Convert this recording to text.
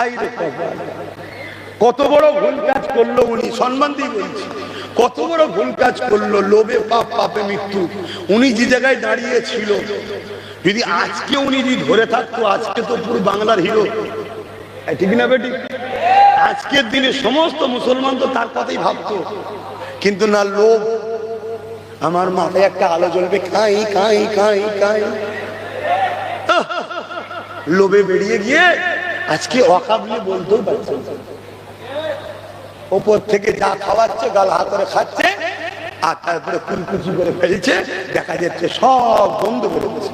High রে কপাল, কত বড় ভুল কাজ করলো উনি, সম্মান দিয়ে বলছি, কত বড় ভুল কাজ করলো। লোভে পাপ, পাপে মৃত্যু। উনি যে জায়গায় দাঁড়িয়ে ছিল, যদি আজকে উনি যদি ধরে থাকতো, আজকে তো পুরো বাংলার হিরো, ঠিক না বেটি? আজকের দিনে সমস্ত মুসলমান তো তার কথাই ভাবতো, কিন্তু না, লোভ। আমার মাথায় একটা আলো জ্বলবে, কাই কাই কাই কাই, লোভে বেরিয়ে গিয়ে আজকে অকাবলি বলতেও পারছে, ওপর থেকে যা খাওয়াচ্ছে গাল হাত করে খাচ্ছে, আর তারপরে কুলকুচি করে ফেলছে, দেখা যাচ্ছে সব বন্ধ করে দিচ্ছে।